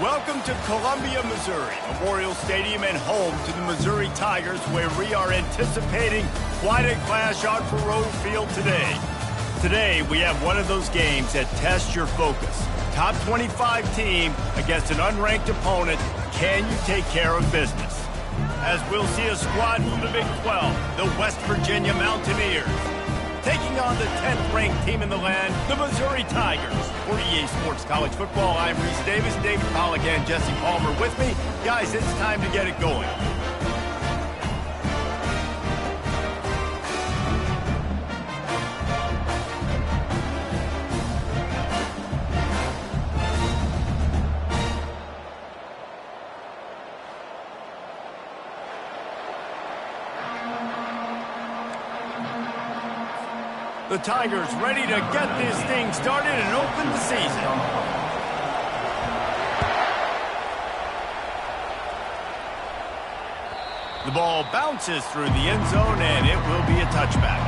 Welcome to Columbia, Missouri, Memorial Stadium and home to the Missouri Tigers, where we are anticipating quite a clash on Faurot Field today. Today, we have one of those games that tests your focus. Top 25 team against an unranked opponent. Can you take care of business? As we'll see a squad from the Big 12, the West Virginia Mountaineers, taking on the 10th-ranked team in the land, the Missouri Tigers. For EA Sports College Football, I'm Reese Davis, David Pollack, and Jesse Palmer with me. Guys, it's time to get it going. The Tigers ready to get this thing started and open the season. The ball bounces through the end zone, and it will be a touchback.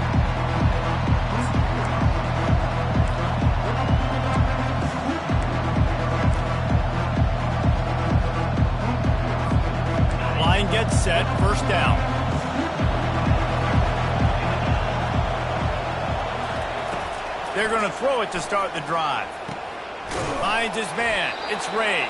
Line gets set, first down. They're going to throw it to start the drive. Finds his man. It's Ray.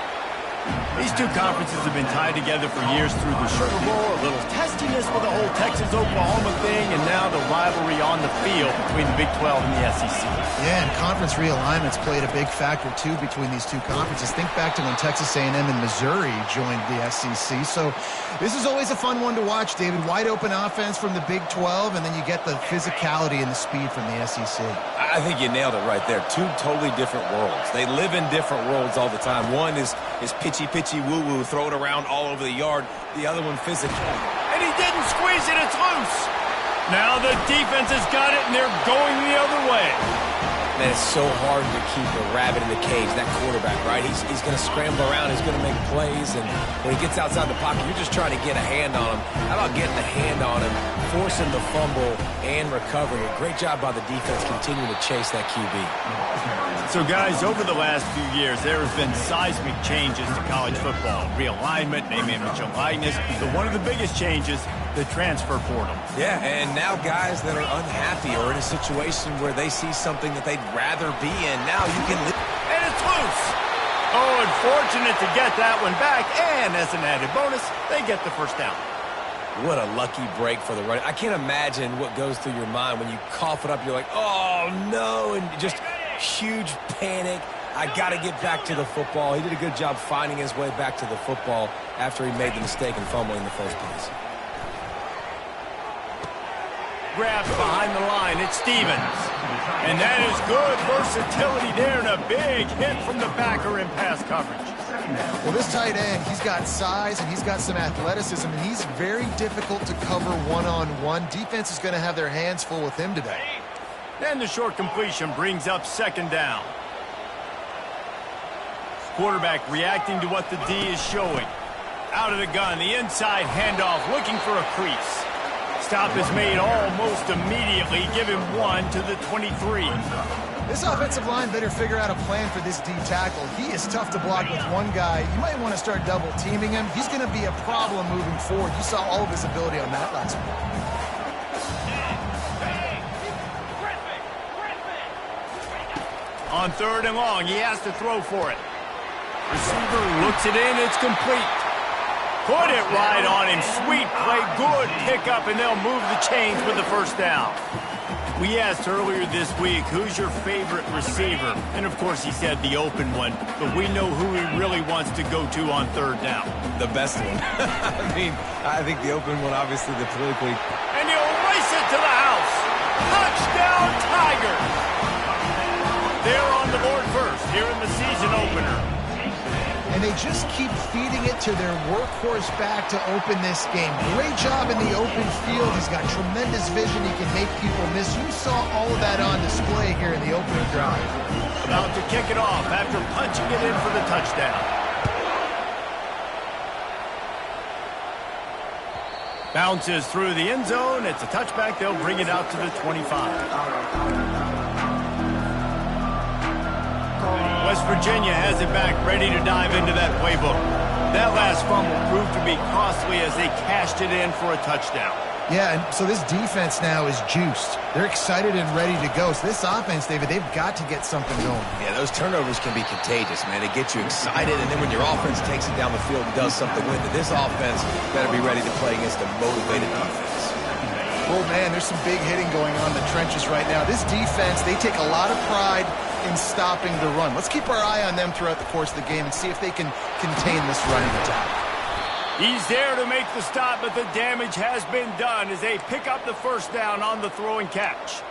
These two conferences have been tied together for years through the Sugar Bowl, a little testiness with the whole Texas-Oklahoma thing, and now the rivalry on the field between the Big 12 and the SEC. Yeah, and conference realignments played a big factor, too, between these two conferences. Think back to when Texas A&M and Missouri joined the SEC. So this is always a fun one to watch, David. Wide open offense from the Big 12, and then you get the physicality and the speed from the SEC. I think you nailed it right there. Two totally different worlds. They live in different worlds all the time. One is pitchy, woo-woo, throw it around all over the yard. The other one physical. And he didn't squeeze it. It's loose. Now the defense has got it, and they're going the other way. Man, it's so hard to keep a rabbit in the cage, that quarterback, right? He's going to scramble around. He's going to make plays, and when he gets outside the pocket, you're just trying to get a hand on him. How about getting a hand on him, forcing the fumble, and recovering it? Great job by the defense continuing to chase that QB. So, guys, over the last few years, there have been seismic changes to college football. Realignment, name, image, and likeness. But one of the biggest changes, the transfer portal. Yeah, and now guys that are unhappy or in a situation where they see something that they'd rather be in, now you can... And it's loose! Oh, unfortunate to get that one back, and as an added bonus, they get the first down. What a lucky break for the running. I can't imagine what goes through your mind when you cough it up. You're like, oh, no, and just huge panic. I got to get back to the football. He did a good job finding his way back to the football after he made the mistake and fumbling in the first place. Grabs behind the line. It's Stevens. And that is good versatility there, and a big hit from the backer in pass coverage. Well, this tight end, he's got size and he's got some athleticism, and he's very difficult to cover one-on-one. Defense is going to have their hands full with him today. Then the short completion brings up second down. Quarterback reacting to what the D is showing. Out of the gun, the inside handoff, looking for a crease. Stop is made almost immediately. Give him one to the 23. This offensive line better figure out a plan for this D tackle. He is tough to block with one guy. You might want to start double teaming him. He's going to be a problem moving forward. You saw all of his ability on that last one. On third and long, he has to throw for it. Receiver looks it in. It's complete. Put it right on him. Sweet play. Good pickup, and they'll move the chains with the first down. We asked earlier this week, who's your favorite receiver? And, of course, he said the open one, but we know who he really wants to go to on third down. The best one. I think the open one, obviously, the politically... And he'll race it to the house. Touchdown, Tigers! They're on the board first here in the season opener. And they just keep feeding it to their workhorse back to open this game. Great job in the open field. He's got tremendous vision. He can make people miss. You saw all of that on display here in the opening drive. About to kick it off after punching it in for the touchdown. Bounces through the end zone. It's a touchback. They'll bring it out to the 25. West West Virginia has it back, ready to dive into that playbook. That last fumble proved to be costly as they cashed it in for a touchdown. Yeah, and so this defense now is juiced. They're excited and ready to go. So this offense, David, they've got to get something going. Yeah, those turnovers can be contagious, man. They get you excited, and then when your offense takes it down the field and does something with it, this offense better be ready to play against a motivated defense. Oh, man, there's some big hitting going on in the trenches right now. This defense, they take a lot of pride in stopping the run. Let's keep our eye on them throughout the course of the game and see if they can contain this running attack. He's there to make the stop, but the damage has been done as they pick up the first down on the throw and catch.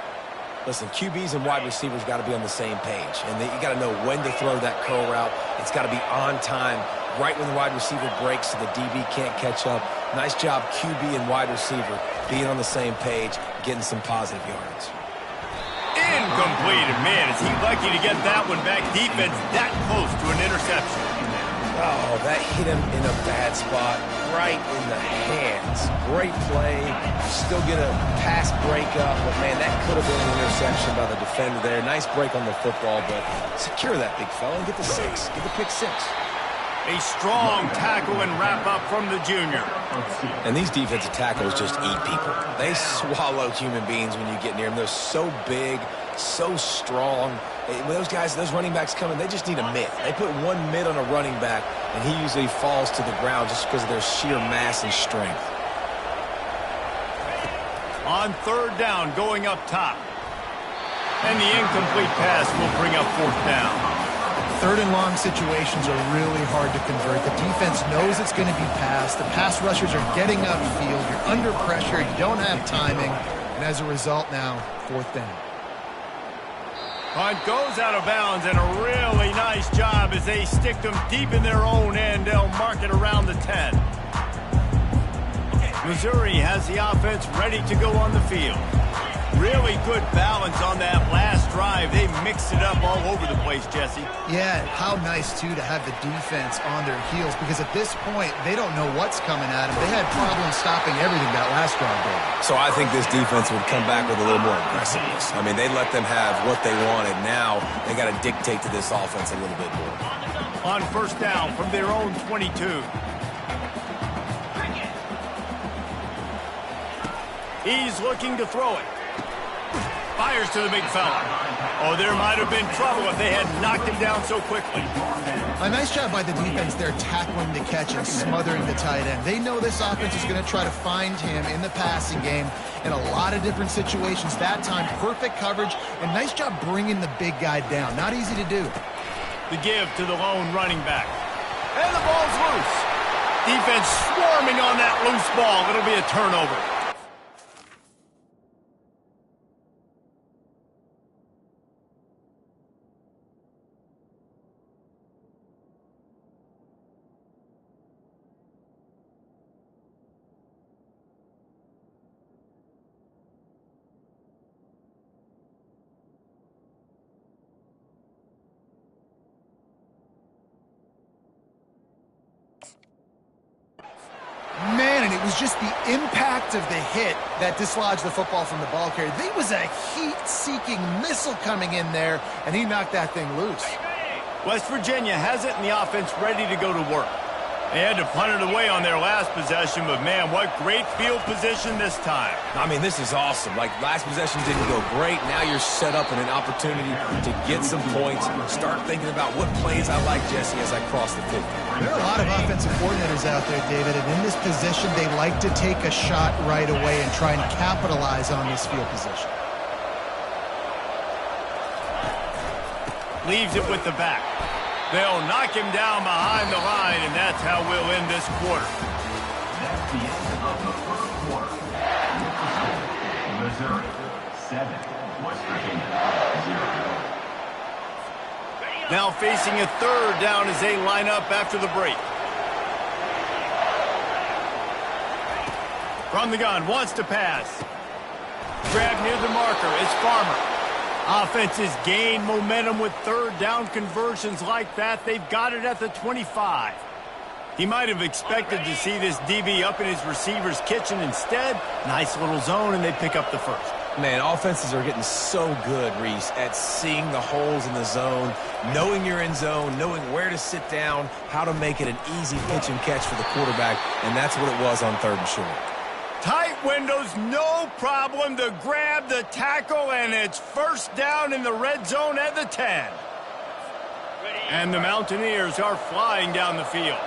Listen, QBs and wide receivers got to be on the same page, and you got to know when to throw that curl route. It's got to be on time, right when the wide receiver breaks so the DB can't catch up. Nice job, QB and wide receiver, being on the same page, getting some positive yards. Incomplete, and man, is he lucky to get that one back. Defense that close to an interception. Oh, that hit him in a bad spot, right in the hands. Great play. Still get a pass breakup, but man, that could have been an interception by the defender there. Nice break on the football, but secure that big fella and get the six. Get the pick six. A strong tackle and wrap up from the junior. And these defensive tackles just eat people. They swallow human beings when you get near them. They're so big, so strong. When those guys, those running backs come in, they just need a mid. They put one mid on a running back, and he usually falls to the ground just because of their sheer mass and strength. On third down, going up top. And the incomplete pass will bring up fourth down. Third and long situations are really hard to convert. The defense knows it's going to be passed. The pass rushers are getting upfield. You're under pressure. You don't have timing. And as a result now, fourth down. Punt goes out of bounds, and a really nice job as they stick them deep in their own end. They'll mark it around the 10. Missouri has the offense ready to go on the field. Really good balance on that last drive. They mixed it up all over the place, Jesse. Yeah, how nice, too, to have the defense on their heels, because at this point, they don't know what's coming at them. They had problems stopping everything that last drive there. So I think this defense would come back with a little more aggressiveness. I mean, they let them have what they wanted. Now they got to dictate to this offense a little bit more. On first down from their own 22. He's looking to throw it. Fires to the big fella. Oh, there might have been trouble if they had knocked him down so quickly. A nice job by the defense there, tackling the catch and smothering the tight end. They know this offense is going to try to find him in the passing game in a lot of different situations. That time, perfect coverage, and nice job bringing the big guy down. Not easy to do. The give to the lone running back. And the ball's loose. Defense swarming on that loose ball. It'll be a turnover. Man, and it was just the impact of the hit that dislodged the football from the ball carrier. There was a heat-seeking missile coming in there, and he knocked that thing loose. West Virginia has it, and the offense ready to go to work. They had to punt it away on their last possession, but man, what great field position this time. I mean, this is awesome. Like, last possession didn't go great. Now you're set up in an opportunity to get some points. Start thinking about what plays I like, Jesse, as I cross the 50. There are a lot of offensive coordinators out there, David, and in this position, they like to take a shot right away and try and capitalize on this field position. Leaves it with the back. They'll knock him down behind the line, and that's how we'll end this quarter. That's the end of the first quarter. Missouri 7, West Virginia 0. Now facing a third down as they line up after the break. From the gun, wants to pass. Grab near the marker, it's Farmer. Offenses gain momentum with third down conversions like that. They've got it at the 25. He might have expected to see this DB up in his receiver's kitchen. Instead, nice little zone, and they pick up the first. Man, offenses are getting so good, Reese, at seeing the holes in the zone, knowing you're in zone, knowing where to sit down, how to make it an easy pitch and catch for the quarterback, and that's what it was on 3rd and short. Tight windows, no problem to grab the tackle, and it's first down in the red zone at the 10. And the Mountaineers are flying down the field.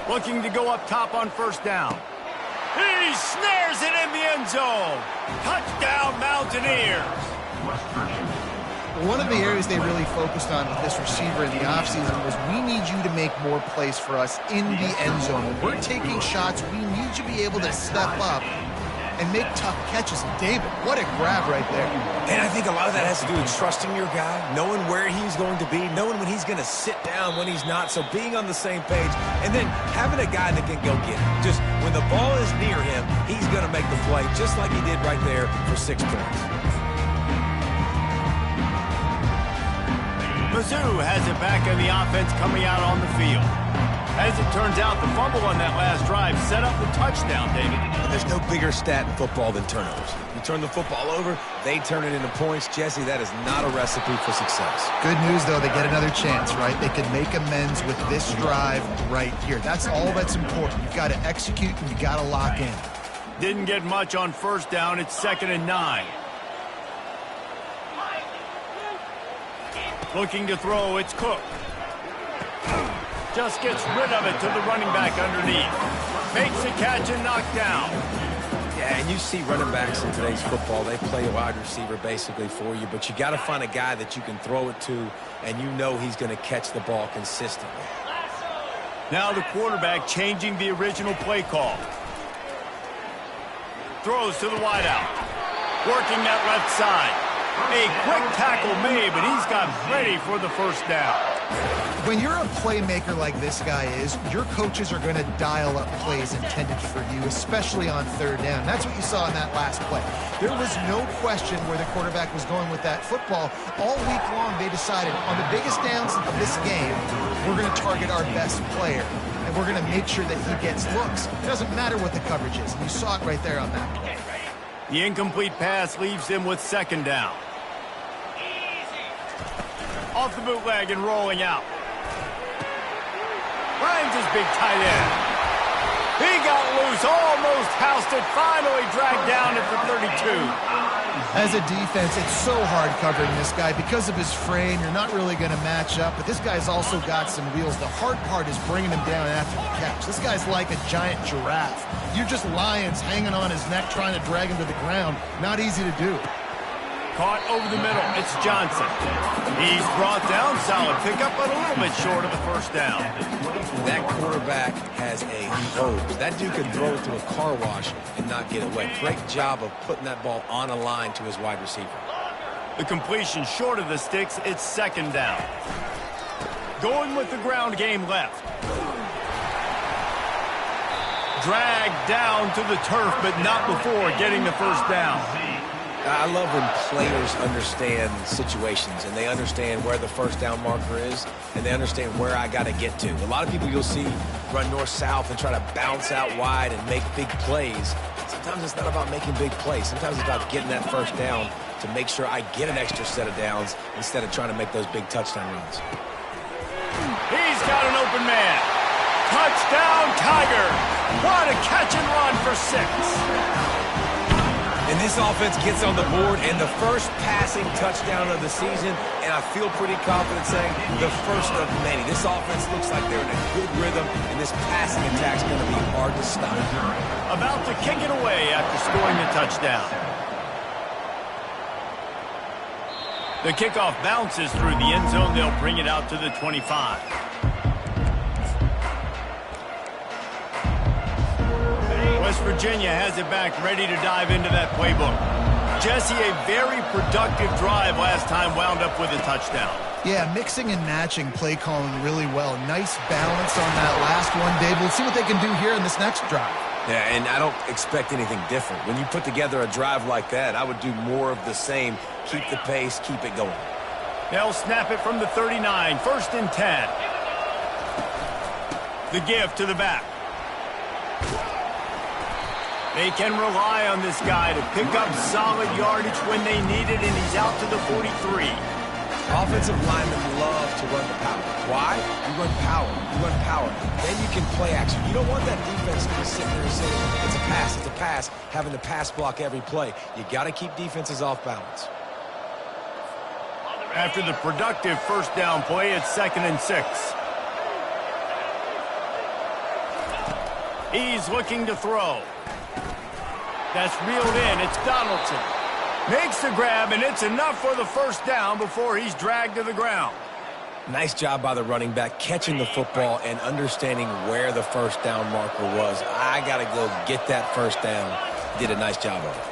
Looking to go up top on first down. He snares it in the end zone. Touchdown, Mountaineers. One of the areas they really focused on with this receiver in the offseason was we need you to make more plays for us in the end zone. When we're taking shots, we need you to be able to step up and make tough catches. And David, what a grab right there. And I think a lot of that has to do with trusting your guy, knowing where he's going to be, knowing when he's going to sit down, when he's not, so being on the same page, and then having a guy that can go get it. Just when the ball is near him, he's going to make the play, just like he did right there for 6 points. Mizzou has it back in the offense coming out on the field. As it turns out, the fumble on that last drive set up the touchdown, David. And there's no bigger stat in football than turnovers. You turn the football over, they turn it into points. Jesse, that is not a recipe for success. Good news, though, they get another chance, right? They can make amends with this drive right here. That's all that's important. You've got to execute and you've got to lock in. Didn't get much on first down. It's 2nd and 9. Looking to throw, it's Cook. Just gets rid of it to the running back underneath. Makes a catch and knocked down. Yeah, and you see running backs in today's football, they play a wide receiver basically for you, but you got to find a guy that you can throw it to, and you know he's going to catch the ball consistently. Now the quarterback changing the original play call. Throws to the wideout. Working that left side. A quick tackle made, but he's got ready for the first down. When you're a playmaker like this guy is, your coaches are going to dial up plays intended for you, especially on 3rd down. That's what you saw in that last play. There was no question where the quarterback was going with that football. All week long, they decided on the biggest downs of this game, we're going to target our best player, and we're going to make sure that he gets looks. It doesn't matter what the coverage is, and you saw it right there on that play. The incomplete pass leaves him with 2nd down. Off the bootleg and rolling out. Finds his big tight end. He got loose, almost housed it, finally dragged down at the 32. As a defense, it's so hard covering this guy. Because of his frame, you're not really going to match up, but this guy's also got some wheels. The hard part is bringing him down after the catch. This guy's like a giant giraffe. You're just lions hanging on his neck trying to drag him to the ground. Not easy to do. Caught over the middle. It's Johnson. He's brought down. Solid pickup, but a little bit short of the first down. That quarterback has a hose. That dude can throw it to a car wash and not get away. Great job of putting that ball on a line to his wide receiver. The completion short of the sticks. It's 2nd down. Going with the ground game left. Dragged down to the turf, but not before getting the first down. I love when players understand situations and they understand where the first down marker is and they understand where I got to get to. A lot of people you'll see run north-south and try to bounce out wide and make big plays. Sometimes it's not about making big plays. Sometimes it's about getting that first down to make sure I get an extra set of downs instead of trying to make those big touchdown runs. He's got an open man. Touchdown, Tiger. What a catch and run for 6. And this offense gets on the board, and the first passing touchdown of the season, and I feel pretty confident saying the first of many. This offense looks like they're in a good rhythm, and this passing attack's going to be hard to stop. About to kick it away after scoring the touchdown. The kickoff bounces through the end zone. They'll bring it out to the 25. West Virginia has it back, ready to dive into that playbook. Jesse, a very productive drive last time, wound up with a touchdown. Yeah, mixing and matching play calling really well. Nice balance on that last one, Dave. We'll see what they can do here in this next drive. Yeah, and I don't expect anything different. When you put together a drive like that, I would do more of the same. Keep the pace, keep it going. They'll snap it from the 39, 1st and 10. The give to the back. They can rely on this guy to pick up solid yardage when they need it, and he's out to the 43. Offensive linemen love to run the power. Why? You run power. You run power. Then you can play action. You don't want that defense to be sitting there and saying, it's a pass, having to pass block every play. You got to keep defenses off balance. After the productive first down play, it's 2nd and 6. He's looking to throw. That's reeled in. It's Donaldson. Makes the grab, and it's enough for the first down before he's dragged to the ground. Nice job by the running back catching the football and understanding where the first down marker was. I got to go get that first down. Did a nice job of it.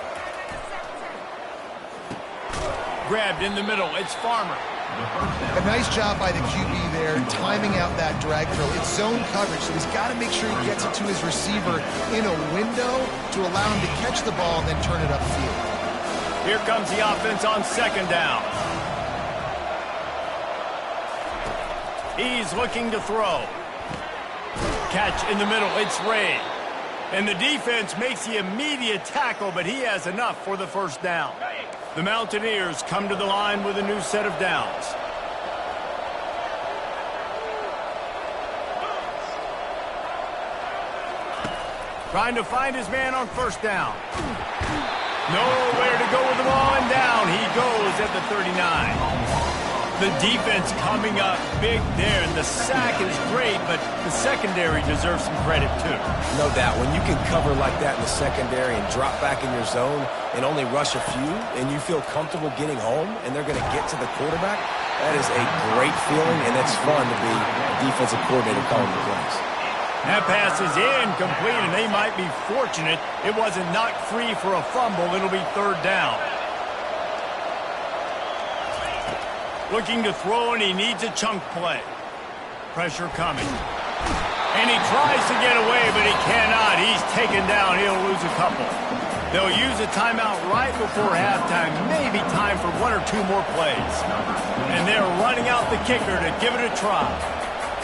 Grabbed in the middle. It's Farmer. A nice job by the QB there, timing out that drag throw. It's zone coverage, so he's got to make sure he gets it to his receiver in a window to allow him to catch the ball and then turn it upfield. Here comes the offense on 2nd down. He's looking to throw. Catch in the middle. It's Ray. And the defense makes the immediate tackle, but he has enough for the first down. The Mountaineers come to the line with a new set of downs. Trying to find his man on first down. Nowhere to go with the ball, and down he goes at the 39. The defense coming up big there, and the sack is great, but the secondary deserves some credit too. No doubt. When you can cover like that in the secondary and drop back in your zone and only rush a few, and you feel comfortable getting home, and they're going to get to the quarterback, that is a great feeling, and it's fun to be a defensive coordinator calling the plays. That pass is incomplete, and they might be fortunate it wasn't knocked free for a fumble. It'll be 3rd down. Looking to throw, and he needs a chunk play. Pressure coming. And he tries to get away, but he cannot. He's taken down. He'll lose a couple. They'll use a timeout right before halftime. Maybe time for 1 or 2 more plays. And they're running out the kicker to give it a try.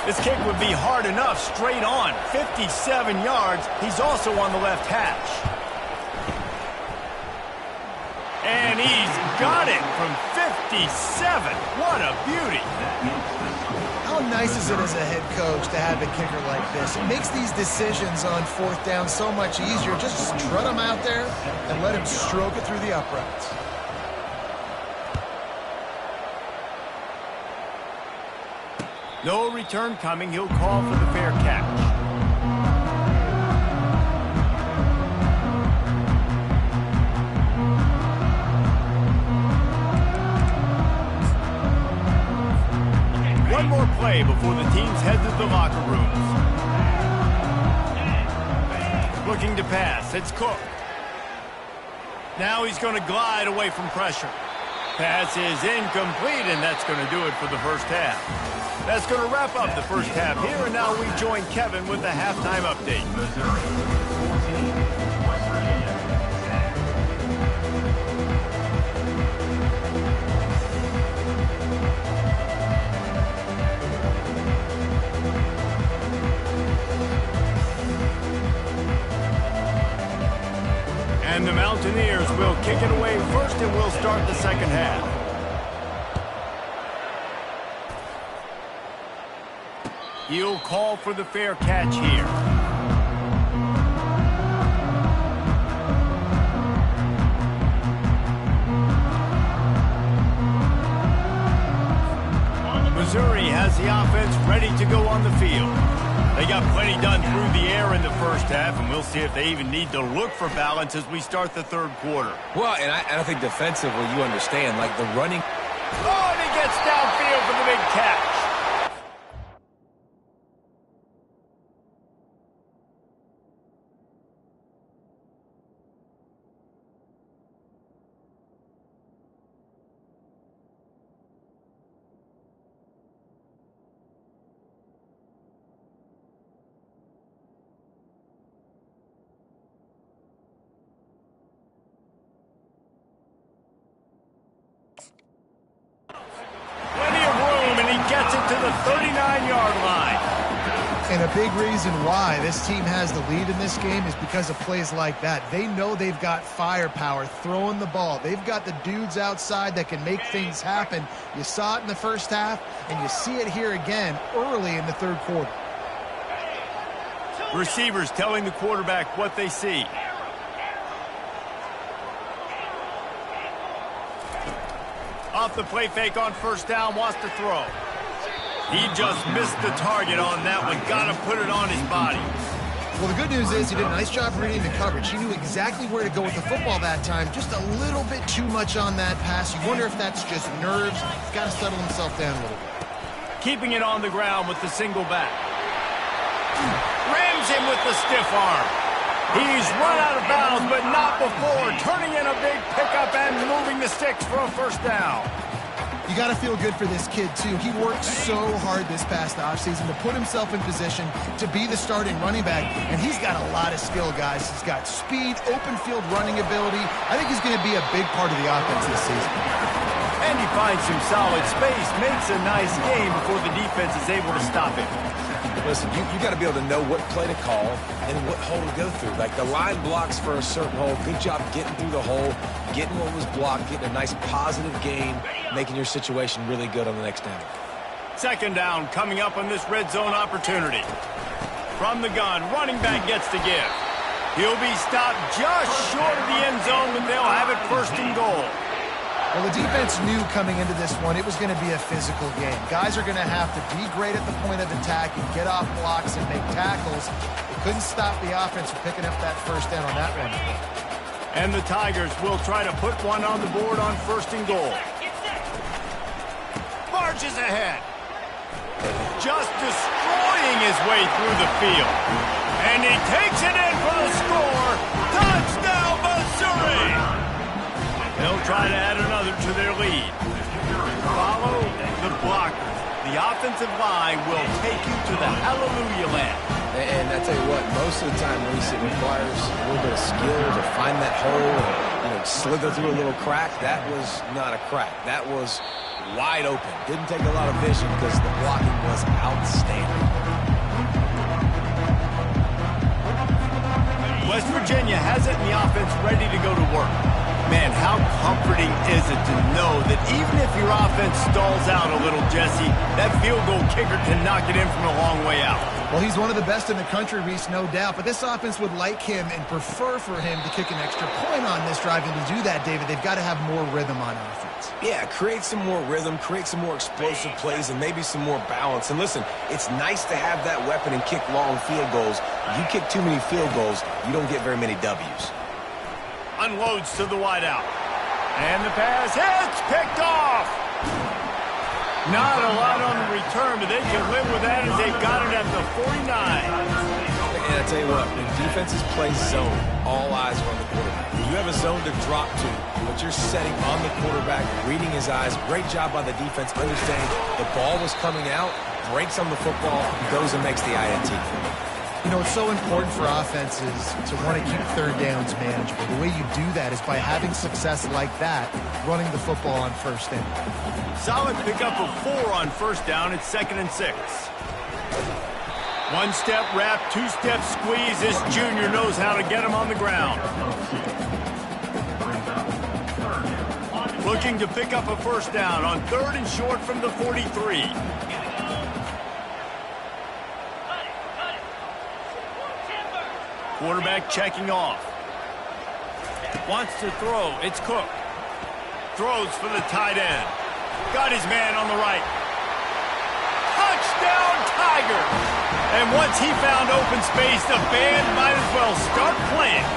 This kick would be hard enough straight on. 57 yards. He's also on the left hash. And he's got it from 57. What a beauty. How nice is it as a head coach to have a kicker like this? It makes these decisions on 4th down so much easier. Just strut him out there and let him stroke it through the uprights. No return coming. He'll call for the fair catch. One more play before the teams head to the locker rooms. Looking to pass. It's Cook. Now he's going to glide away from pressure. Pass is incomplete, and that's going to do it for the first half. That's going to wrap up the first half here, and now we join Kevin with the halftime update. Missouri 14, West Virginia 10. And the Mountaineers will kick it away first, and we'll start the second half. He'll call for the fair catch here. Missouri has the offense ready to go on the field. They got plenty done through the air in the first half, and we'll see if they even need to look for balance as we start the 3rd quarter. Well, and I think defensively, you understand, like the running. Oh, and he gets downfield for the big catch. Plenty of room, and he gets it to the 39-yard line. And a big reason why this team has the lead in this game is because of plays like that. They know they've got firepower throwing the ball. They've got the dudes outside that can make things happen. You saw it in the first half, and you see it here again early in the third quarter. Receivers telling the quarterback what they see. Off the play fake on first down, wants to throw. He just missed the target on that one. Got to put it on his body. Well, the good news is he did a nice job reading the coverage. He knew exactly where to go with the football that time. Just a little bit too much on that pass. You wonder if that's just nerves. He's got to settle himself down a little bit. Keeping it on the ground with the single back. Rams him with the stiff arm. He's run out of bounds, but not before. Turning in a big pickup and moving the sticks for a first down. You got to feel good for this kid, too. He worked so hard this past offseason to put himself in position to be the starting running back, and he's got a lot of skill, guys. He's got speed, open field running ability. I think he's going to be a big part of the offense this season. And he finds some solid space, makes a nice game before the defense is able to stop him. Listen, you got to be able to know what play to call and what hole to go through. Like the line blocks for a certain hole. Good job getting through the hole, getting what was blocked, getting a nice positive gain, making your situation really good on the next down. Second down coming up on this red zone opportunity. From the gun, running back gets the give. He'll be stopped just short of the end zone, but they'll have it first and goal. Well, the defense knew coming into this one it was going to be a physical game. Guys are going to have to be great at the point of attack and get off blocks and make tackles. They couldn't stop the offense from picking up that first down on that run. And the Tigers will try to put one on the board on first and goal. Marches ahead. Just destroying his way through the field. And he takes it in for the score. Touchdown, Missouri! They'll try to add another to their lead. Follow the blockers. The offensive line will take you to the hallelujah land. And I tell you what, most of the time, Reese, it requires a little bit of skill to find that hole and slither through a little crack. That was not a crack. That was wide open. Didn't take a lot of vision because the blocking was outstanding. West Virginia has it in the offense ready to go to work. Man, how comforting is it to know that even if your offense stalls out a little, Jesse, that field goal kicker can knock it in from a long way out. Well, he's one of the best in the country, Reese, no doubt. But this offense would like him and prefer for him to kick an extra point on this drive. And to do that, David, they've got to have more rhythm on offense. Yeah, create some more rhythm, create some more explosive plays, and maybe some more balance. And listen, it's nice to have that weapon and kick long field goals. You kick too many field goals, you don't get very many W's. Unloads to the wideout. And the pass hits, picked off. Not a lot on the return, but they can live with that as they've got it at the 49. And I tell you what, when defenses play zone, all eyes are on the quarterback. You have a zone to drop to, but you're setting on the quarterback, reading his eyes. Great job by the defense, understanding the ball was coming out, breaks on the football, goes and makes the INT. You know, it's so important for offenses to want to keep third downs manageable. The way you do that is by having success like that, running the football on first down. Solid pickup of 4 on first down. It's 2nd and 6. One-step wrap, two-step squeeze. This junior knows how to get him on the ground. Looking to pick up a first down on 3rd and short from the 43. Quarterback checking off. Wants to throw. It's Cook. Throws for the tight end. Got his man on the right. Touchdown, Tigers! And once he found open space, the band might as well start playing.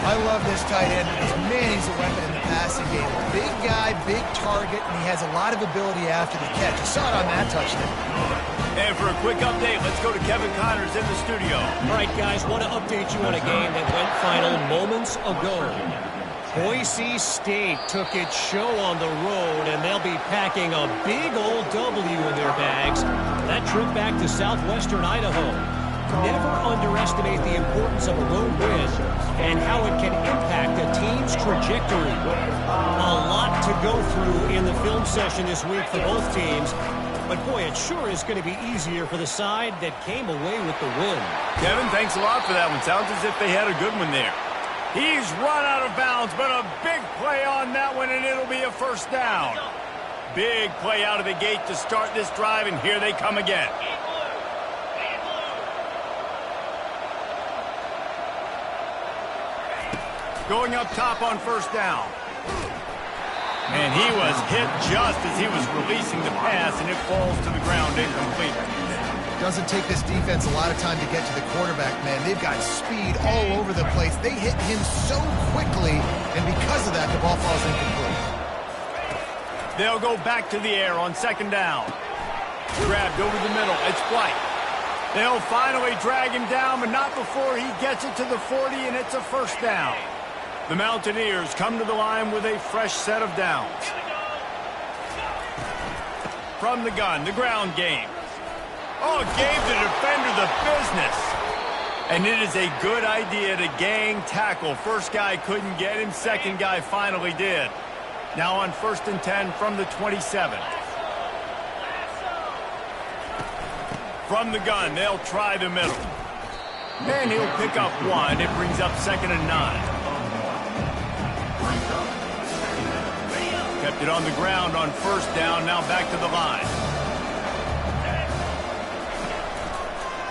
I love this tight end because, man, he's a weapon in the passing game. Big guy, big target, and he has a lot of ability after the catch. You saw it on that touchdown. And for a quick update, let's go to Kevin Connors in the studio. All right, guys, want to update you on a game that went final moments ago. Boise State took its show on the road, and they'll be packing a big old W in their bags. That trip back to southwestern Idaho. Never underestimate the importance of a road win and how it can impact a team's trajectory. A lot to go through in the film session this week for both teams. But, boy, it sure is going to be easier for the side that came away with the win. Kevin, thanks a lot for that one. Sounds as if they had a good one there. He's run out of bounds, but a big play on that one, and it'll be a first down. Big play out of the gate to start this drive, and here they come again. Going up top on first down. And he was hit just as he was releasing the pass, and it falls to the ground incomplete. Doesn't take this defense a lot of time to get to the quarterback, man. They've got speed all over the place. They hit him so quickly, and because of that, the ball falls incomplete. They'll go back to the air on second down. Grabbed over the middle. It's Flight. They'll finally drag him down, but not before he gets it to the 40, and it's a first down. The Mountaineers come to the line with a fresh set of downs. From the gun, the ground game. Oh, gave the defender the business. And it is a good idea to gang tackle. First guy couldn't get him. Second guy finally did. Now on 1st and 10 from the 27. From the gun, they'll try the middle. And he'll pick up one. It brings up 2nd and 9. Kept it on the ground on first down. Now back to the line.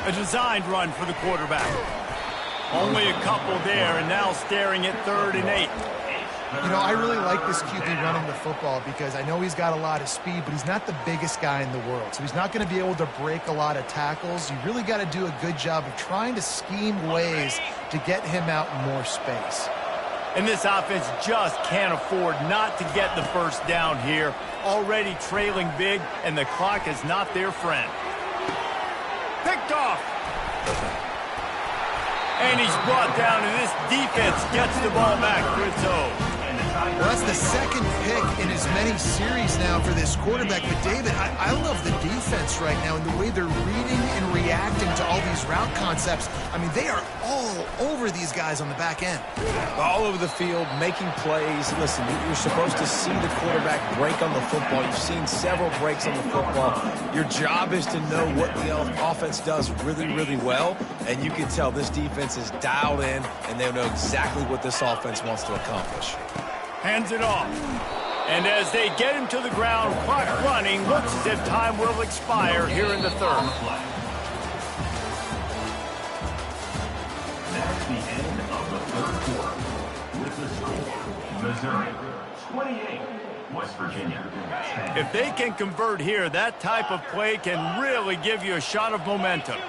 A designed run for the quarterback. Only a couple there, and now staring at 3rd and 8. You know, I really like this QB running the football because I know he's got a lot of speed, but he's not the biggest guy in the world. So he's not going to be able to break a lot of tackles. You really got to do a good job of trying to scheme ways to get him out in more space. And this offense just can't afford not to get the first down here. Already trailing big, and the clock is not their friend. Picked off. And he's brought down, and this defense gets the ball back for its own. Well, that's the second pick in as many series now for this quarterback. But, David, I love the defense right now and the way they're reading and reacting to all these route concepts. I mean, they are all over these guys on the back end. All over the field, making plays. Listen, you're supposed to see the quarterback break on the football. You've seen several breaks on the football. Your job is to know what the offense does really, really well. And you can tell this defense is dialed in, and they know exactly what this offense wants to accomplish. Hands it off. And as they get him to the ground, clock running, looks as if time will expire here in the 3rd. That's the end of the 3rd quarter. With the score, Missouri 28, West Virginia 10. If they can convert here, that type of play can really give you a shot of momentum.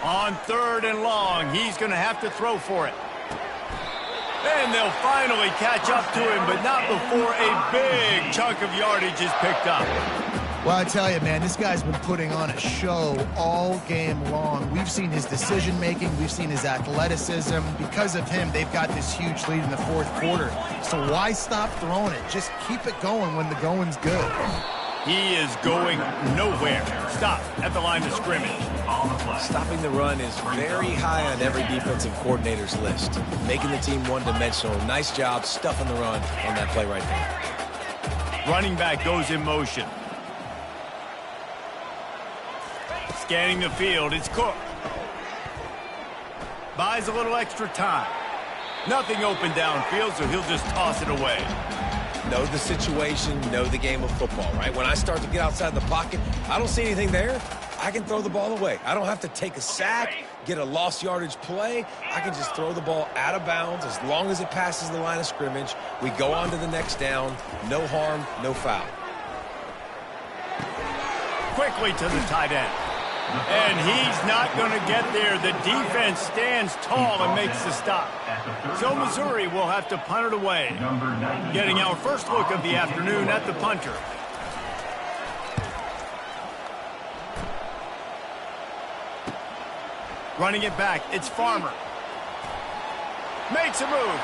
On 3rd and long, he's going to have to throw for it. And they'll finally catch up to him, but not before a big chunk of yardage is picked up. Well, I tell you, man, this guy's been putting on a show all game long. We've seen his decision-making. We've seen his athleticism. Because of him, they've got this huge lead in the 4th quarter. So why stop throwing it? Just keep it going when the going's good. He is going nowhere. Stop at the line of scrimmage. Stopping the run is very high on every defensive coordinator's list. Making the team one-dimensional. Nice job stuffing the run on that play right there. Running back goes in motion. Scanning the field, it's Cook. Buys a little extra time. Nothing open downfield, so he'll just toss it away. Know the situation, know the game of football, right? When I start to get outside the pocket, I don't see anything there. I can throw the ball away. I don't have to take a sack, get a lost yardage play. I can just throw the ball out of bounds as long as it passes the line of scrimmage. We go on to the next down. No harm, no foul. Quickly to the tight end. And he's not going to get there. The defense stands tall and makes the stop. So Missouri will have to punt it away. Getting our first look of the afternoon at the punter. Running it back, it's Farmer. Makes a move.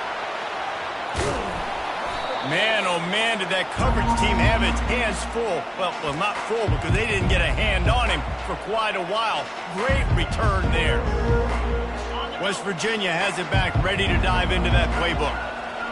Man, oh man, did that coverage team have its hands full. Well, not full because they didn't get a hand on him for quite a while. Great return there. West Virginia has it back, ready to dive into that playbook.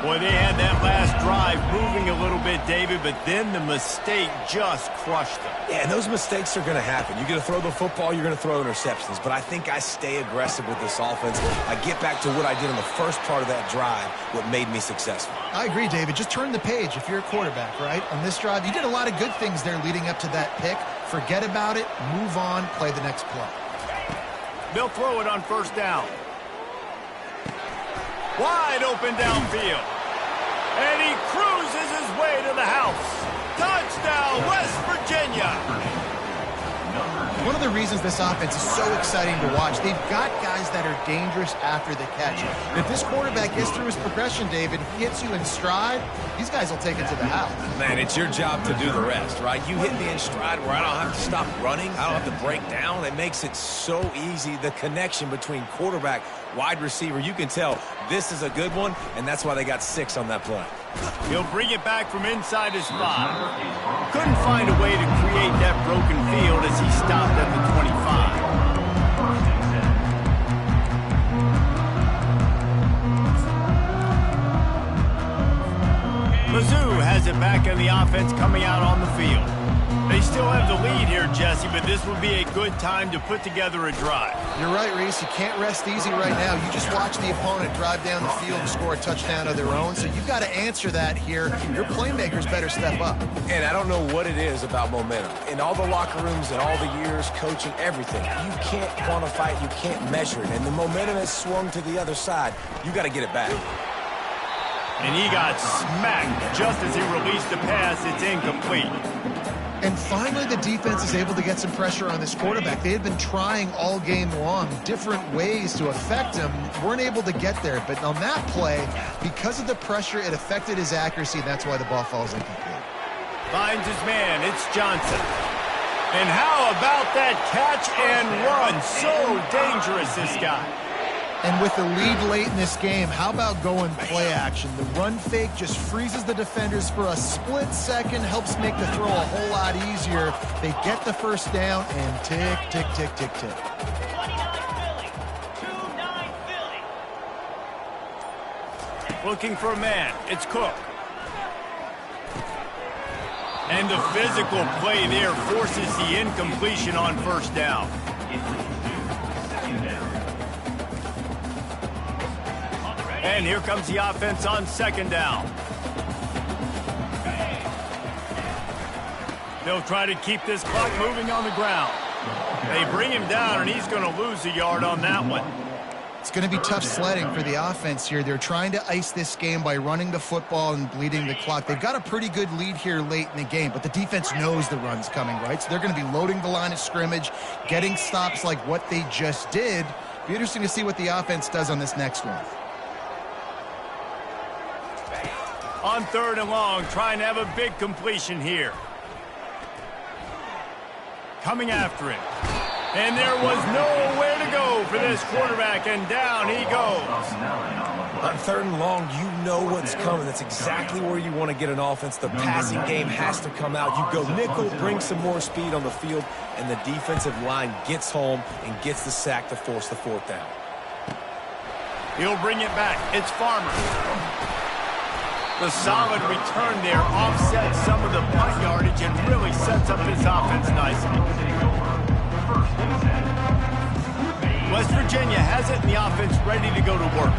Boy, they had that last drive moving a little bit, David, but then the mistake just crushed them. Yeah, and those mistakes are going to happen. You're going to throw the football, you're going to throw interceptions. But I think I stay aggressive with this offense. I get back to what I did on the first part of that drive, what made me successful. I agree, David. Just turn the page if you're a quarterback, right? On this drive, you did a lot of good things there leading up to that pick. Forget about it, move on, play the next play. They'll throw it on first down. Wide open downfield. And he cruises his way to the house. Touchdown, West Virginia. One of the reasons this offense is so exciting to watch, they've got guys that are dangerous after the catch. And if this quarterback gets through his progression, David, hits you in stride, these guys will take it to the house. Man, it's your job to do the rest, right? You hit me in stride where I don't have to stop running. I don't have to break down. It makes it so easy. The connection between quarterback, wide receiver, you can tell this is a good one, and that's why they got 6 on that play. He'll bring it back from inside his 5. Couldn't find a way to create that broken field as he stopped at the 25. Mizzou has it back in the offense coming out on the field. They still have the lead here, Jesse, but this would be a good time to put together a drive. You're right, Reese. You can't rest easy right now. You just watch the opponent drive down the field and score a touchdown of their own, so you've got to answer that here. Your playmakers better step up. And I don't know what it is about momentum. In all the locker rooms and all the years, coaching, everything, you can't quantify it, you can't measure it. And the momentum has swung to the other side. You got to get it back. And he got smacked just as he released the pass. It's incomplete. And finally, the defense is able to get some pressure on this quarterback. They had been trying all game long different ways to affect him. Weren't able to get there. But on that play, because of the pressure, it affected his accuracy, and that's why the ball falls incomplete. Finds his man. It's Johnson. And how about that catch and run? So dangerous, this guy. And with the lead late in this game, how about going play action? The run fake just freezes the defenders for a split second, helps make the throw a whole lot easier. They get the first down and tick, tick, tick, tick, tick. 29 Philly. Looking for a man. It's Cook. And the physical play there forces the incompletion on first down. And here comes the offense on second down. They'll try to keep this clock moving on the ground. They bring him down, and he's going to lose a yard on that one. It's going to be tough sledding for the offense here. They're trying to ice this game by running the football and bleeding the clock. They've got a pretty good lead here late in the game, but the defense knows the run's coming, right? So they're going to be loading the line of scrimmage, getting stops like what they just did. Be interesting to see what the offense does on this next one. On third and long, trying to have a big completion here. Coming after him. And there was nowhere to go for this quarterback, and down he goes. On third and long, you know what's coming. That's exactly where you want to get an offense. The passing game has to come out. You go nickel, bring some more speed on the field, and the defensive line gets home and gets the sack to force the fourth down. He'll bring it back. It's Farmer. The solid return there offsets some of the punt yardage and really sets up this offense nicely. West Virginia has it in the offense ready to go to work.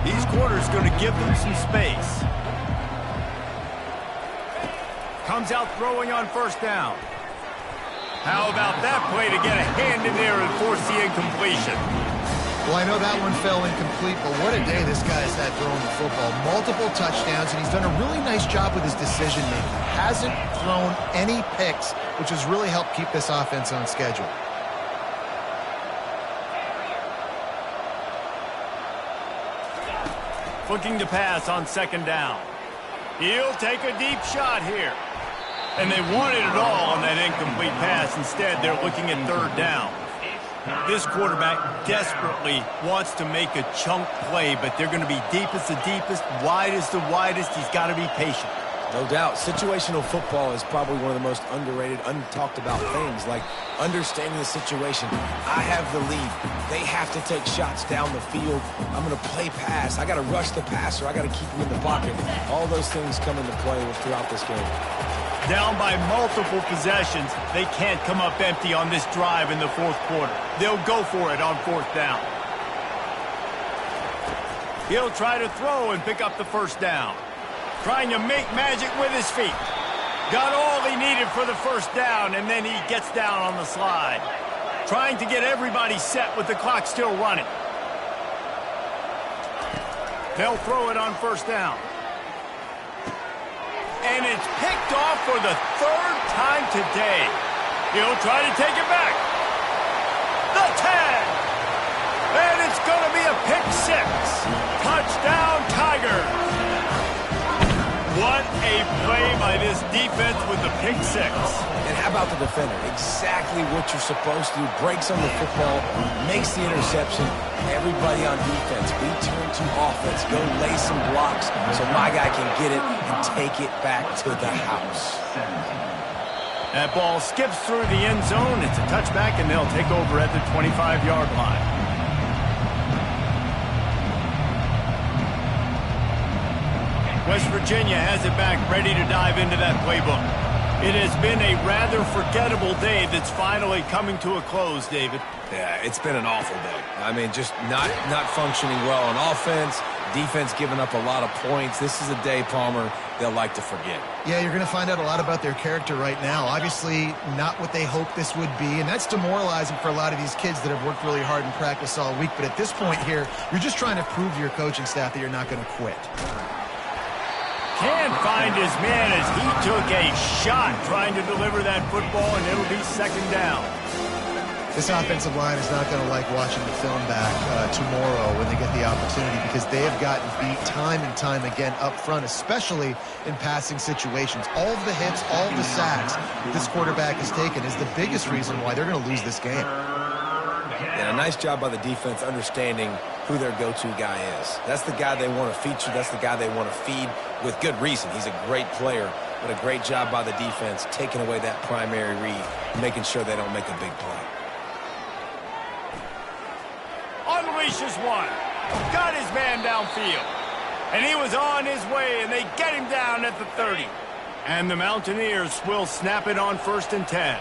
These quarters going to give them some space. Comes out throwing on first down. How about that play to get a hand in there and force the incompletion? Well, I know that one fell incomplete, but what a day this guy's had throwing the football. Multiple touchdowns, and he's done a really nice job with his decision-making. Hasn't thrown any picks, which has really helped keep this offense on schedule. Looking to pass on second down. He'll take a deep shot here. And they wanted it all on that incomplete pass. Instead, they're looking at third down. This quarterback desperately wants to make a chunk play, but they're going to be deepest the deepest, widest the widest. He's got to be patient. No doubt. Situational football is probably one of the most underrated, untalked about things, like understanding the situation. I have the lead. They have to take shots down the field. I'm going to play pass. I got to rush the passer. I got to keep him in the pocket. All those things come into play throughout this game. Down by multiple possessions, they can't come up empty on this drive in the fourth quarter. They'll go for it on fourth down. He'll try to throw and pick up the first down. Trying to make magic with his feet. Got all he needed for the first down, and then he gets down on the slide. Trying to get everybody set with the clock still running. They'll throw it on first down. And it's picked off for the third time today. He'll try to take it back. The 10. And it's going to be a pick six. Touchdown, Tigers. What a play by this defense with the pick six. And how about the defender? Exactly what you're supposed to do. Breaks on the football, makes the interception. Everybody on defense, we turn to offense. Go lay some blocks so my guy can get it and take it back to the house. That ball skips through the end zone. It's a touchback, and they'll take over at the 25-yard line. West Virginia has it back, ready to dive into that playbook. It has been a rather forgettable day that's finally coming to a close, David. Yeah, it's been an awful day. I mean, just not functioning well on offense, defense giving up a lot of points. This is a day, Palmer, they'll like to forget. Yeah, you're going to find out a lot about their character right now. Obviously, not what they hoped this would be, and that's demoralizing for a lot of these kids that have worked really hard in practice all week. But at this point here, you're just trying to prove to your coaching staff that you're not going to quit. Can't find his man as he took a shot trying to deliver that football, and it'll be second down. This offensive line is not going to like watching the film back tomorrow when they get the opportunity, because they have gotten beat time and time again up front, especially in passing situations. All of the hits, all of the sacks that this quarterback has taken is the biggest reason why they're going to lose this game. And a nice job by the defense understanding who their go-to guy is. That's the guy they want to feature. That's the guy they want to feed with good reason. He's a great player, but a great job by the defense taking away that primary read, making sure they don't make a big play. Unleashes one. Got his man downfield. And he was on his way, and they get him down at the 30. And the Mountaineers will snap it on 1st and 10.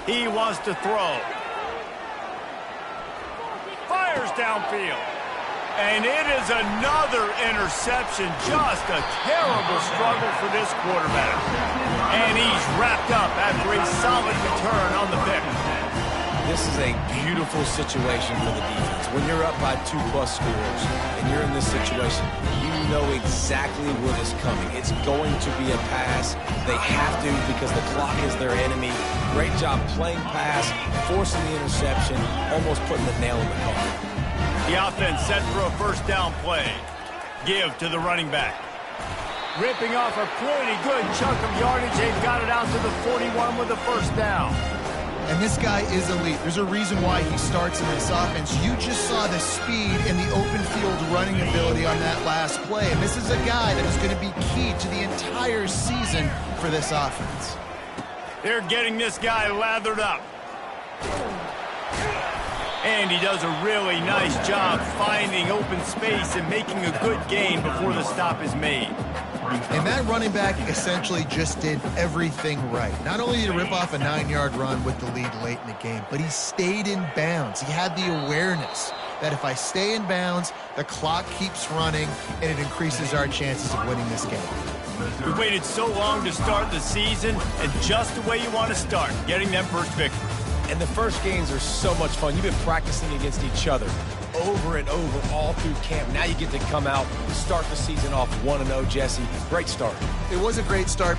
He wants to throw. Fires downfield. And it is another interception. Just a terrible struggle for this quarterback. And he's wrapped up after a solid return on the pick. This is a beautiful situation for the defense. When you're up by 2+ scores and you're in this situation, you know exactly what is coming. It's going to be a pass. They have to, because the clock is their enemy. Great job playing pass, forcing the interception, almost putting the nail in the coffin. The offense set for a first down play. Give to the running back. Ripping off a pretty good chunk of yardage. They've got it out to the 41 with the first down. And this guy is elite. There's a reason why he starts in this offense. You just saw the speed and the open field running ability on that last play. And this is a guy that is going to be key to the entire season for this offense. They're getting this guy lathered up. And he does a really nice job finding open space and making a good gain before the stop is made. And that running back essentially just did everything right. Not only did he rip off a 9-yard run with the lead late in the game, but he stayed in bounds. He had the awareness that if I stay in bounds, the clock keeps running, and it increases our chances of winning this game. We waited so long to start the season, and just the way you want to start, getting that first victory. And the first games are so much fun. You've been practicing against each other over and over all through camp. Now you get to come out, start the season off 1-0, Jesse. Great start. It was a great start.